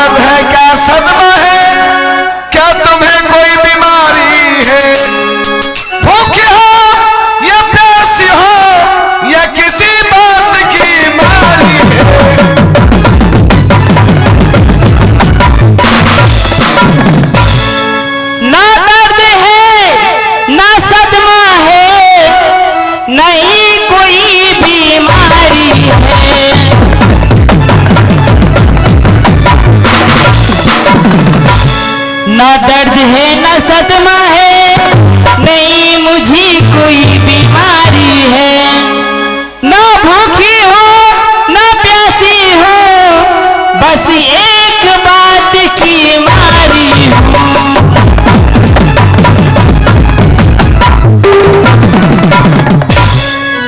दर्द है, क्या सदमा है, क्या तुम्हें कोई बीमारी है? भूखे हो या प्यासी हो या किसी बात की मारी है? ना दर्द है ना सदमा है, नहीं कोई बीमारी है। ना दर्द है ना सदमा है, नहीं मुझे कोई बीमारी है। ना भूखी हो ना प्यासी हो, बस एक बात की मारी हूँ।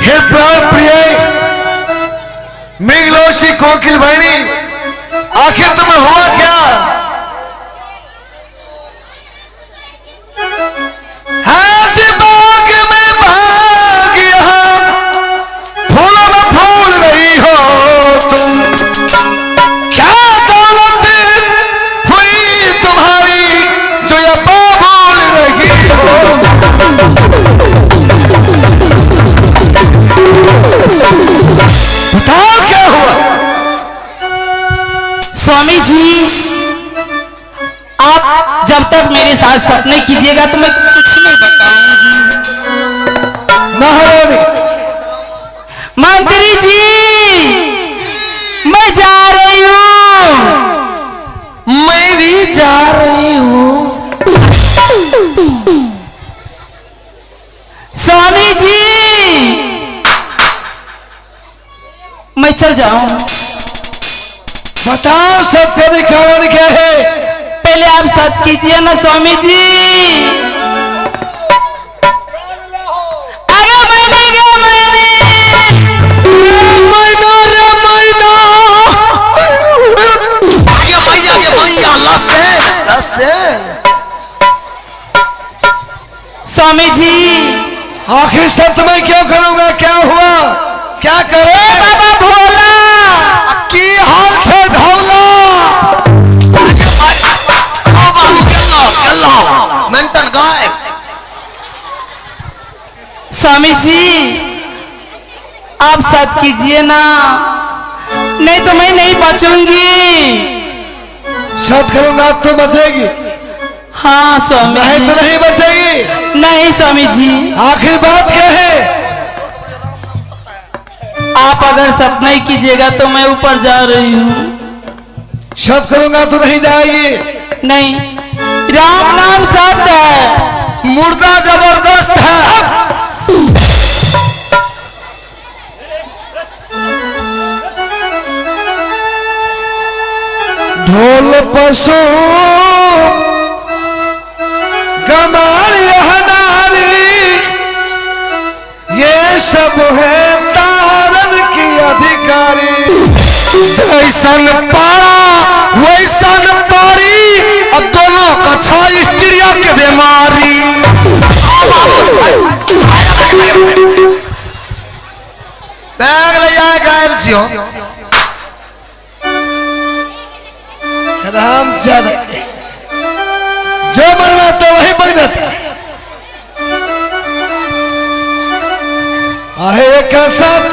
हे प्राण प्रिय मेघलोशी कोकिल बहनी, आखिर तुम्हें हुआ क्या? स्वामी जी, आप जब तक मेरे साथ सपने कीजिएगा तो मैं कुछ नहीं बताऊंगी। महारानी मंत्री जी, मैं जा रही हूँ। मैं भी जा रही हूँ। स्वामी जी, मैं चल जाऊं। बताओ सत्य का कारण क्या है? पहले आप सच कीजिए ना स्वामी जी। अरे मैंने स्वामी जी, आखिर सत्य में क्यों करूंगा? क्या हुआ? क्या करे? बाबा भोला की हाल से धौला मेंटन गायब। स्वामी जी, आप सच कीजिए ना, नहीं तो मैं नहीं बचूंगी। सच करूंगा तो बचेगी? हाँ स्वामी नहीं जी। तो नहीं बचेगी। नहीं स्वामी जी, आखिर बात क्या है? आप अगर सच नहीं कीजिएगा तो मैं ऊपर जा रही हूँ। सच करूंगा तो नहीं जाएगी? नहीं, राम नाम सत्य है, मुर्दा जबरदस्त है। ढोल पशु गमारी हनारी, ये सब है तारन की अधिकारी। जैसन पारा वैसन पारी, और दोनों कछा स्त्रियों के बीमारी। बैग ले जाए गायब सियो। राम ज्यादा जो मनवाता वही बन जाता है। आहे का साथ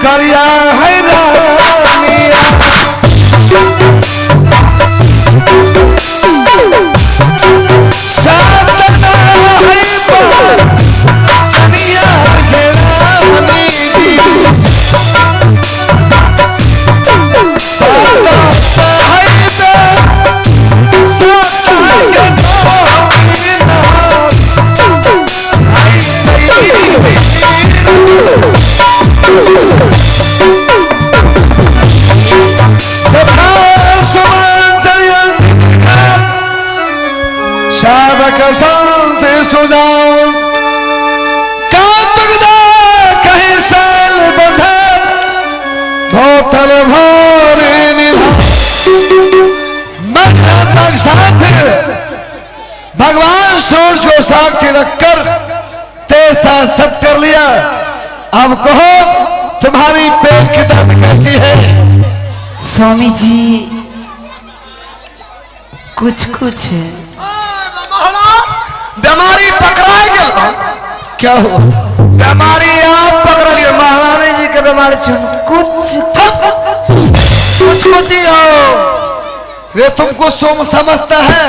करिया है रानिया, साथ ना है सनिया है रानी दी। साधक शांति सुजाओ, कातुकदा कहीं साल बंधा, बोतल भरे तक साथ भगवान सूरज को साक्षी रखकर तेसा सब कर लिया। अब कहो तुम्हारी पेट की दर्द कैसी है? स्वामी जी कुछ कुछ है। बीमारी पकड़ा गया। क्या हो? बीमारी आप पकड़ लिए महारानी जी के बीमारी छन कुछ कुछ ही हो। वे तुमको सोम समझता है।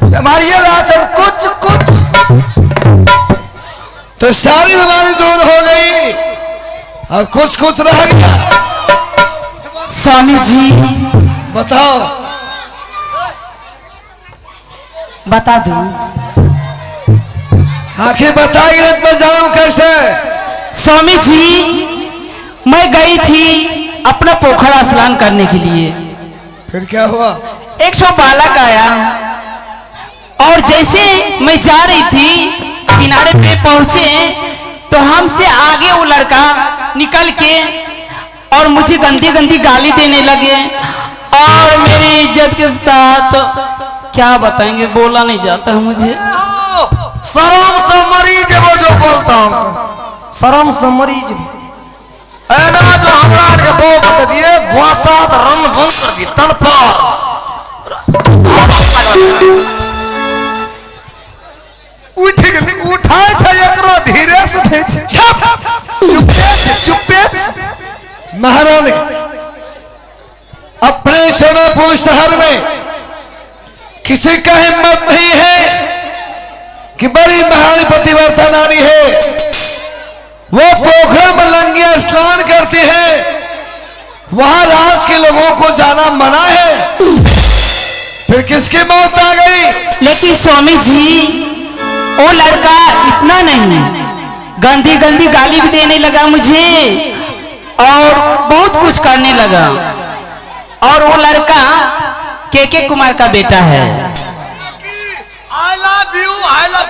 बीमारी चल कुछ कुछ तो सारी बीमारी दूर हो गई और कुछ कुछ रह गया। स्वामी जी बताओ। बता दो। आखिर बताइए तो मैं जानूं कैसे। स्वामी जी मैं गई थी अपना पोखरा स्नान करने के लिए। फिर क्या हुआ? एक ठो बालक आया और जैसे मैं जा रही थी किनारे पे पहुंचे तो हमसे आगे वो लड़का निकल के और मुझे गंदी गंदी गाली देने लगे और मेरी इज्जत के साथ क्या बताएंगे, बोला नहीं जाता है मुझे। शर्म से मरीज वो जो बोलता हूँ, शर्म से मरीज ऐना जो हमरा के बो बता दिए गुआसात रन बन कर दी तन पर उठ गई। उठाए छ एकरो धीरे से उठे छ। चुपे महारानी अपने सोनापुर शहर में किसी का हिम्मत नहीं है कि बड़ी महान पतिव्रता नारी है, वो पोखरा मलंगिया स्नान करती है, वहां राज के लोगों को जाना मना है, फिर किसकी मौत आ गई? लेकिन स्वामी जी वो लड़का इतना नहीं, गंदी गंदी गाली भी देने लगा मुझे और बहुत कुछ करने लगा। और वो लड़का के कुमार का बेटा है। I love you I love.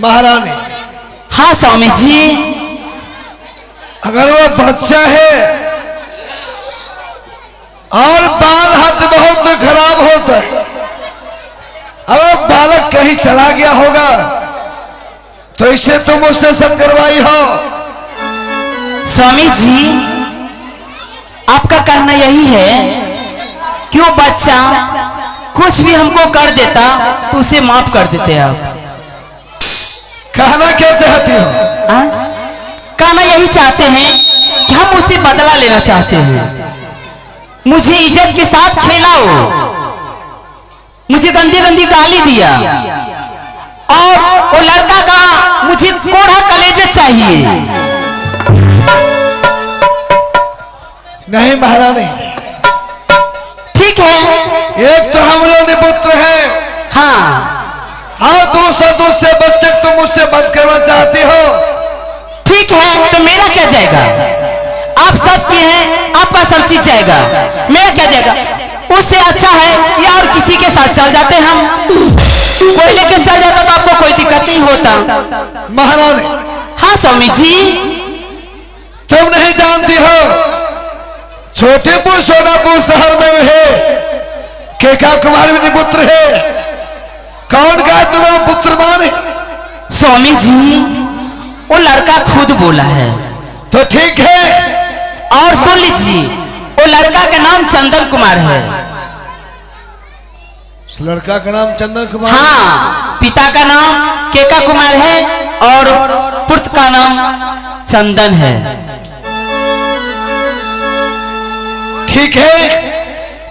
महारानी हाँ स्वामी जी अगर वो बच्चा है और बाल हाथ बहुत खराब होता है, अगर बालक कहीं चला गया होगा तो इसे तुम उससे सब करवाई हो। स्वामी जी आपका कहना यही है कि वो बच्चा कुछ भी हमको कर देता तो उसे माफ कर देते आप। कहना क्या चाहती हो? कहना यही चाहते हैं कि हम उससे बदला लेना चाहते हैं। मुझे इज्जत के साथ खेला हो, मुझे गंदी गंदी गाली दिया और वो लड़का का मुझे कोढ़ा कलेजा चाहिए। नहीं महारानी, ठीक है। एक तो हम लोग पुत्र है, हाँ दूसरे बच्चे तुम मुझसे बद करना चाहती हो। ठीक है, तो मेरा क्या जाएगा? आप सब के हैं, आपका सब चीज जाएगा, मेरा क्या जाएगा? उससे अच्छा है कि और किसी के साथ चल जाते हम, कोई लेके चल जाता तो आपको कोई दिक्कत नहीं होता। महारानी हाँ स्वामी जी तुम नहीं जानती हो छोटेपुर सोनापुर शहर में है केका कुमार भी पुत्र है। कौन का तुम्हारा पुत्र माने? स्वामी जी वो लड़का खुद बोला है। तो ठीक है, और सुन लीजिए वो लड़का का नाम चंदन कुमार है। उस लड़का का नाम चंदन कुमार? हाँ, पिता का नाम केका कुमार है और पुत्र का नाम चंदन है। ठीक है,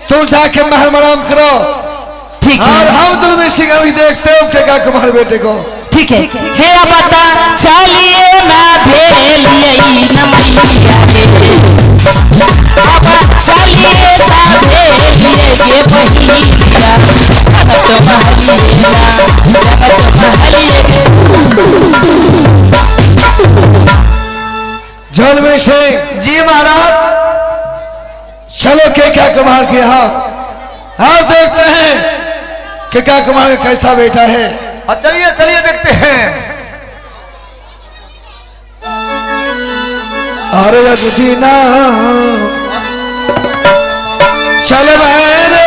तुम जाके महल मराम करो। ठीक है। और हम तुम सिंह अभी देखते हो केका कुमार बेटे को। ठीक है। हे बता चलिए ना भेलिए न मैया रे, अब चलिए ना भेलिए के बहिया जगत महलिए जलवे सिंह जी महाराज। चलो केका कुमार के यहाँ और देखते हैं केका कुमार का कैसा बेटा है। चलिए चलिए देखते हैं। अरे रजना चल मेरे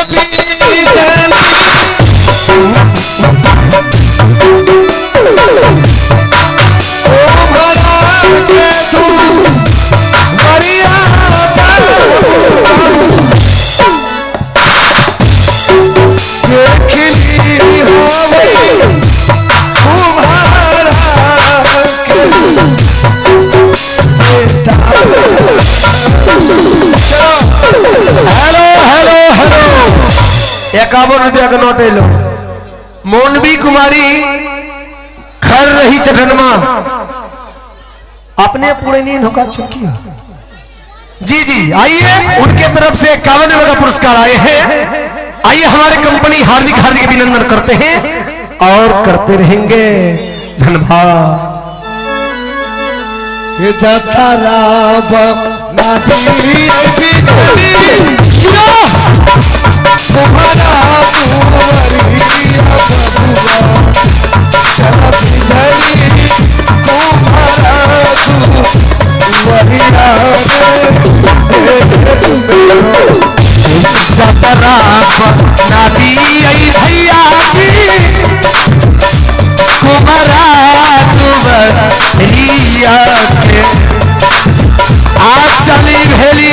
ओ भला के तू ₹51 का नोट लो। मोनबी कुमारी खर रही चटनमा अपने पूरे नींद होगा चुकिया। जी जी आइए, उनके तरफ से ₹51 का पुरस्कार आए हैं। आइए हमारे कंपनी हार्दिक हार्दिक अभिनंदन करते हैं और करते रहेंगे। धन्यवाद। ये जाता राम नाती भैया कुमारा रिया आज चली भेली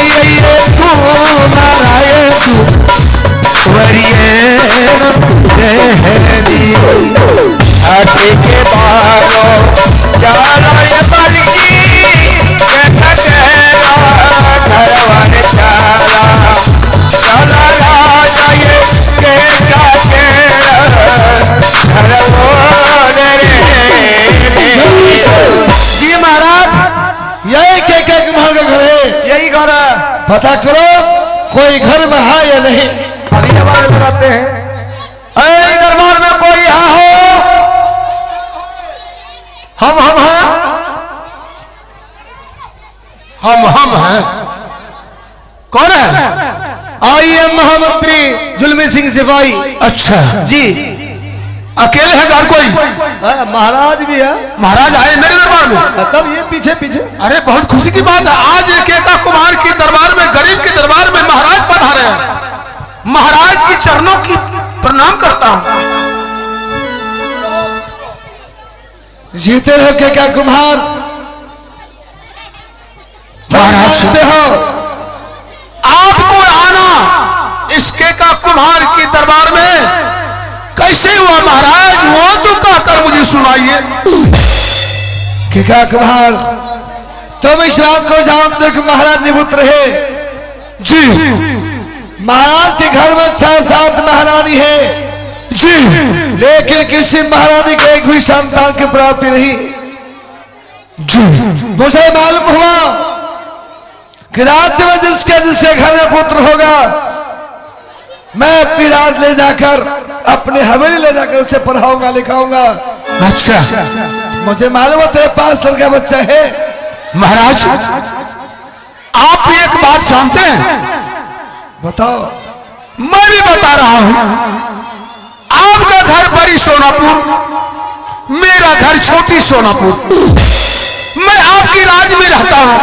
कुमाराए वरिये हाथी के बालो चालो ये बलगी देखा तेरा घरवान चाला चला राजा ये केका तेरा घरवान रे। जी महाराज, यही के कुमार का घर है। यही घर है। पता करो कोई घर में है या नहीं। अभी दरबार लगाते हैं। दरबार में कोई है हो? हम हैं। हम हैं। कौन है? आइए महामंत्री जुल्मी सिंह सिपाही। अच्छा जी अकेले है घर कोई? महाराज भी है। महाराज आए मेरे दरबार में? तब ये पीछे पीछे। अरे बहुत खुशी की बात है, आज एक कुमार के दरबार में, गरीब के दरबार में महाराज पधारे हैं। महाराज की चरणों की प्रणाम करता हूं। जीते हो के कुमार। महाराज हो आपको आना इसके का कुम्हार के दरबार में कैसे हुआ महाराज? वो तो कहकर मुझे सुनाइए। क्या कुमार तुम इस रात को जानते कि महाराज निपुत रहे। जी महाराज के घर में 6-7 महारानी है जी, लेकिन किसी महारानी को एक भी संतान की प्राप्ति नहीं। जी मुझे मालूम हुआ कि राज्य में जिसके घर में पुत्र होगा मैं अपनी राज ले जाकर अपने हवेली ले जाकर उसे पढ़ाऊंगा लिखाऊंगा। अच्छा मुझे मालूम है तेरे पास लड़का बच्चा है। महाराज आप एक बात जानते हैं? बताओ। मैं भी बता रहा हूं। आपका घर बड़ी सोनापुर, मेरा घर छोटी सोनापुर। मैं आपकी राज में रहता हूं।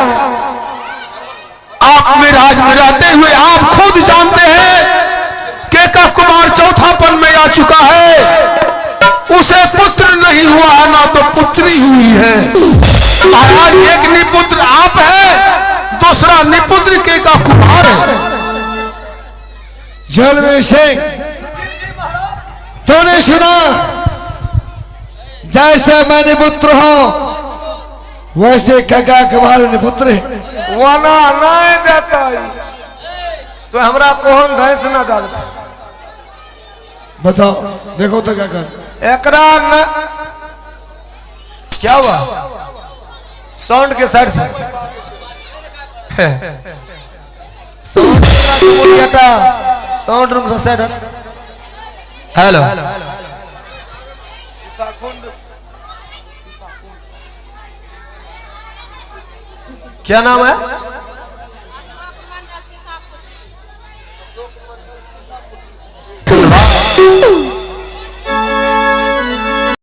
आप में राज में रहते हुए आप खुद जानते हैं केका कुमार चौथापन में आ चुका है। उसे पुत्र नहीं हुआ है ना तो पुत्री हुई है। महाराज एक निपुत्र आप है, दूसरा निपुत्र केका कुमार है। जलवे सिंह तूने सुना जैसे मैं निपुत्र हूं वैसे कका कुमार निपुत्र है। वाना नहीं देता तो हमरा कौन धैस न डालता। बताओ देखो तो क्या कर एकरा न क्या हुआ? साउंड के साइड से साउंड रूम से साइड। हेलो क्या नाम है?